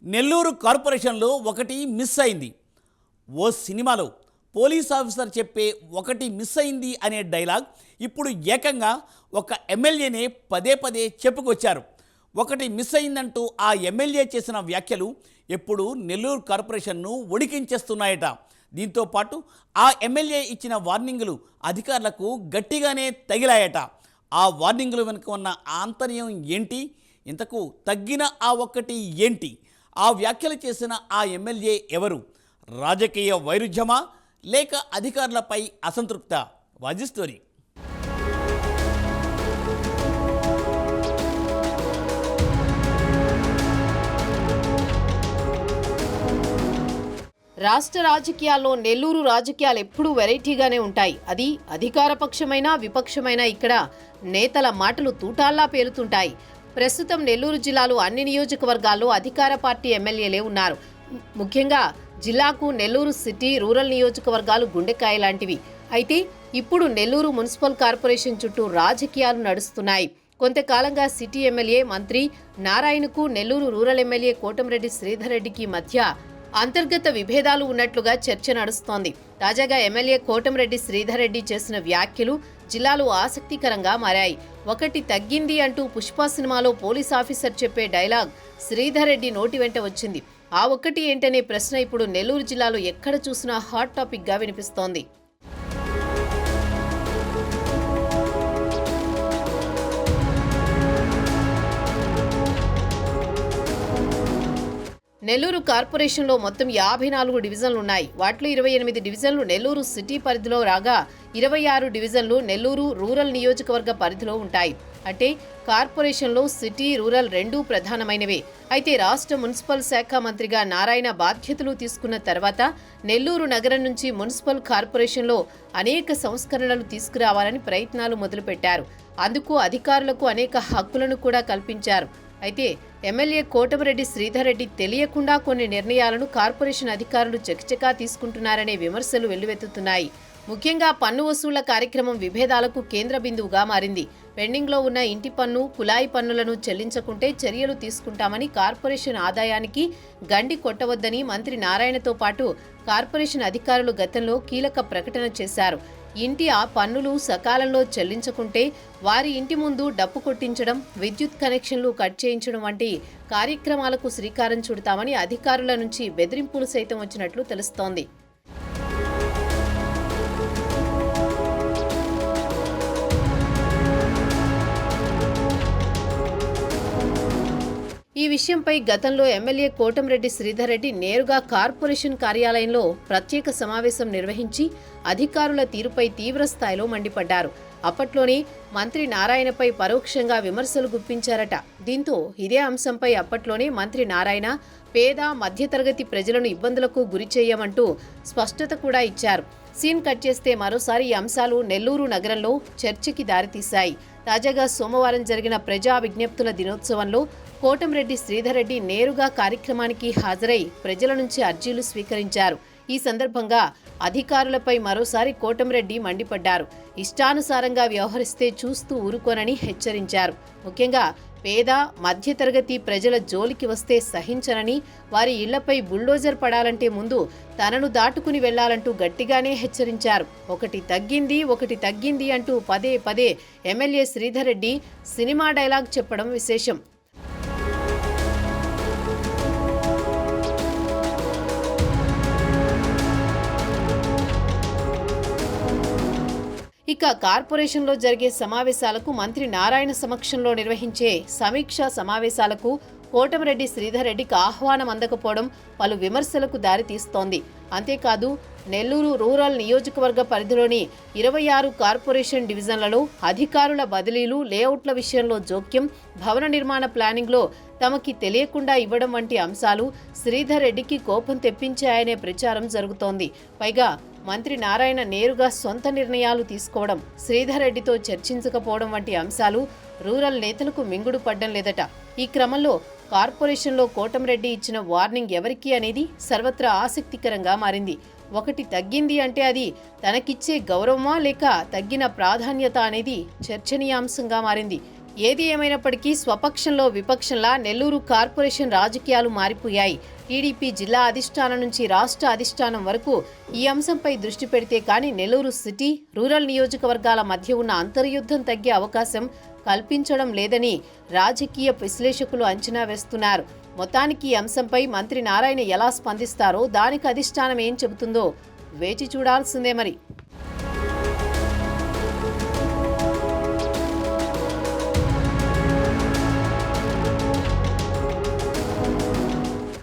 నెల్లూరు కార్పొరేషన్లో ఒకటి మిస్ అయింది. ఓ సినిమాలో పోలీస్ ఆఫీసర్ చెప్పే ఒకటి మిస్ అయింది అనే డైలాగ్ ఇప్పుడు ఏకంగా ఒక ఎమ్మెల్యేనే పదే పదే చెప్పుకొచ్చారు. ఒకటి మిస్ అయిందంటూ ఆ ఎమ్మెల్యే చేసిన వ్యాఖ్యలు ఎప్పుడు నెల్లూరు కార్పొరేషన్ను ఉడికించేస్తున్నాయట. దీంతో పాటు ఆ ఎమ్మెల్యే ఇచ్చిన వార్నింగులు అధికారులకు గట్టిగానే తగిలాయట. ఆ వార్నింగులు వెనుక ఉన్న ఆంతర్యం ఏంటి? ఇంతకు తగ్గిన ఆ ఒక్కటి ఏంటి? ఆ వ్యాఖ్యలు చేసిన ఆ ఎమ్మెల్యే ఎవరు? రాజకీయ వైరుధ్యమా లేక అధికారులపై అసంతృప్త? వాజీ స్టోరీ. రాష్ట్ర రాజకీయాల్లో నెల్లూరు రాజకీయాలు ఎప్పుడూ వెరైటీగానే ఉంటాయి. అది అధికార పక్షమైనా విపక్షమైనా ఇక్కడ నేతల మాటలు తూటాల్లా పేలుతుంటాయి. ప్రస్తుతం నెల్లూరు జిల్లాలో అన్ని నియోజకవర్గాల్లో అధికార పార్టీ ఎమ్మెల్యేలే ఉన్నారు. ముఖ్యంగా జిల్లాకు నెల్లూరు సిటీ, రూరల్ నియోజకవర్గాలు గుండెకాయ లాంటివి. అయితే ఇప్పుడు నెల్లూరు మున్సిపల్ కార్పొరేషన్ చుట్టూ రాజకీయాలు నడుస్తున్నాయి. కొంతకాలంగా సిటీ ఎమ్మెల్యే మంత్రి నారాయణకు నెల్లూరు రూరల్ ఎమ్మెల్యే కోటంరెడ్డి శ్రీధర్ రెడ్డికి మధ్య అంతర్గత విభేదాలు ఉన్నట్లుగా చర్చ నడుస్తోంది. తాజాగా ఎమ్మెల్యే కోటంరెడ్డి శ్రీధర్ రెడ్డి చేసిన వ్యాఖ్యలు జిల్లాలో ఆసక్తికరంగా మారాయి. ఒకటి తగ్గింది అంటూ పుష్ప సినిమాలో పోలీస్ ఆఫీసర్ చెప్పే డైలాగ్ శ్రీధర్ రెడ్డి నోటి వెంట వచ్చింది. ఆ ఒక్కటి ఏంటనే ప్రశ్న ఇప్పుడు నెల్లూరు జిల్లాలో ఎక్కడ చూసినా హాట్ టాపిక్గా వినిపిస్తోంది. నెల్లూరు కార్పొరేషన్లో మొత్తం 54 డివిజన్లున్నాయి. వాటిలో 28 డివిజన్లు నెల్లూరు సిటీ పరిధిలో రాగా 26 డివిజన్లు నెల్లూరు రూరల్ నియోజకవర్గ పరిధిలో ఉంటాయి. అంటే కార్పొరేషన్లో సిటీ, రూరల్ రెండూ ప్రధానమైనవే. అయితే రాష్ట్ర మున్సిపల్ శాఖ మంత్రిగా నారాయణ బాధ్యతలు తీసుకున్న తర్వాత నెల్లూరు నగరం నుంచి మున్సిపల్ కార్పొరేషన్లో అనేక సంస్కరణలు తీసుకురావాలని ప్రయత్నాలు మొదలుపెట్టారు. అందుకు అధికారులకు అనేక హక్కులను కూడా కల్పించారు. అయితే ఎమ్మెల్యే కోటంరెడ్డి శ్రీధర్ రెడ్డి తెలియకుండా కొన్ని నిర్ణయాలను కార్పొరేషన్ అధికారులు చకచకా తీసుకుంటున్నారనే విమర్శలు వెల్లువెత్తుతున్నాయి. ముఖ్యంగా పన్ను వసూళ్ల కార్యక్రమం విభేదాలకు కేంద్ర బిందువుగా మారింది. పెండింగ్లో ఉన్న ఇంటి పన్ను, కుళాయి పన్నులను చెల్లించకుంటే చర్యలు తీసుకుంటామని, కార్పొరేషన్ ఆదాయానికి గండి కొట్టవద్దని మంత్రి నారాయణతో పాటు కార్పొరేషన్ అధికారులు గతంలో కీలక ప్రకటన చేశారు. ఇంటి ఆ పన్నులు సకాలంలో చెల్లించకుంటే వారి ఇంటి ముందు డప్పు కొట్టించడం, విద్యుత్ కనెక్షన్లు కట్ చేయించడం వంటి కార్యక్రమాలకు శ్రీకారం చుడతామని అధికారుల నుంచి బెదిరింపులు సైతం వచ్చినట్లు తెలుస్తోంది. ఈ విషయంపై గతంలో ఎమ్మెల్యే కోటంరెడ్డి శ్రీధర్ రెడ్డి నేరుగా కార్పొరేషన్ కార్యాలయంలో ప్రత్యేక సమావేశం నిర్వహించి అధికారుల తీరుపై తీవ్ర స్థాయిలో మండిపడ్డారు. అప్పట్లోనే మంత్రి నారాయణపై పరోక్షంగా విమర్శలు గుప్పించారట. దీంతో ఇదే అంశంపై అప్పట్లోనే మంత్రి నారాయణ పేద, మధ్యతరగతి ప్రజలను ఇబ్బందులకు గురి చేయమంటూ స్పష్టత కూడా ఇచ్చారు. సీన్ కట్ చేస్తే మరోసారి ఈ అంశాలు నెల్లూరు నగరంలో చర్చకి దారితీశాయి. తాజాగా సోమవారం జరిగిన ప్రజా విజ్ఞప్తుల దినోత్సవంలో కోటంరెడ్డి శ్రీధర్ రెడ్డి నేరుగా కార్యక్రమానికి హాజరై ప్రజల నుంచి అర్జీలు స్వీకరించారు. ఈ సందర్భంగా అధికారులపై మరోసారి కోటంరెడ్డి మండిపడ్డారు. ఇష్టానుసారంగా వ్యవహరిస్తే చూస్తూ ఊరుకోనని హెచ్చరించారు. ముఖ్యంగా పేద, మధ్యతరగతి ప్రజల జోలికి వస్తే సహించనని, వారి ఇళ్లపై బుల్డోజర్ పడాలంటే ముందు తనను దాటుకుని వెళ్లాలంటూ గట్టిగానే హెచ్చరించారు. ఒకటి తగ్గింది అంటూ పదే పదే MLA Sridhar Reddy cinema dialogue చెప్పడం విశేషం. ఇక కార్పొరేషన్లో జరిగే సమావేశాలకు, మంత్రి నారాయణ సమక్షంలో నిర్వహించే సమీక్షా సమావేశాలకు కోటంరెడ్డి శ్రీధర్ రెడ్డికి ఆహ్వానం అందకపోవడం పలు విమర్శలకు దారితీస్తోంది. అంతేకాదు నెల్లూరు రూరల్ నియోజకవర్గ పరిధిలోని 26 కార్పొరేషన్ డివిజన్లలో అధికారుల బదిలీలు, లేఅవుట్ల విషయంలో జోక్యం, భవన నిర్మాణ ప్లానింగ్లో తమకి తెలియకుండా ఇవ్వడం వంటి అంశాలు శ్రీధర్ రెడ్డికి కోపం తెప్పించాయనే ప్రచారం జరుగుతోంది. పైగా మంత్రి నారాయణ నేరుగా సొంత నిర్ణయాలు తీసుకోవడం, శ్రీధర్ రెడ్డితో చర్చించకపోవడం వంటి అంశాలు రూరల్ నేతలకు మింగుడు పడ్డం లేదట. ఈ క్రమంలో కార్పొరేషన్లో కోటంరెడ్డి ఇచ్చిన వార్నింగ్ ఎవరికి అనేది సర్వత్రా ఆసక్తికరంగా మారింది. ఒకటి తగ్గింది అంటే అది తనకిచ్చే గౌరవమా లేక తగ్గిన ప్రాధాన్యత అనేది చర్చనీయాంశంగా మారింది. ఏది ఏమైనప్పటికీ స్వపక్షంలో విపక్షంలా నెల్లూరు కార్పొరేషన్ రాజకీయాలు మారిపోయాయి. టీడీపీ జిల్లా అధిష్టానం నుంచి రాష్ట్ర అధిష్టానం వరకు ఈ అంశంపై దృష్టి పెడితే కానీ నెల్లూరు సిటీ, రూరల్ నియోజకవర్గాల మధ్య ఉన్న అంతర్యుద్ధం తగ్గే అవకాశం కల్పించడం లేదని రాజకీయ విశ్లేషకులు అంచనా వేస్తున్నారు. మొత్తానికి ఈ అంశంపై మంత్రి నారాయణ ఎలా స్పందిస్తారో, దానికి అధిష్టానం ఏం చెబుతుందో వేచి చూడాల్సిందే మరి.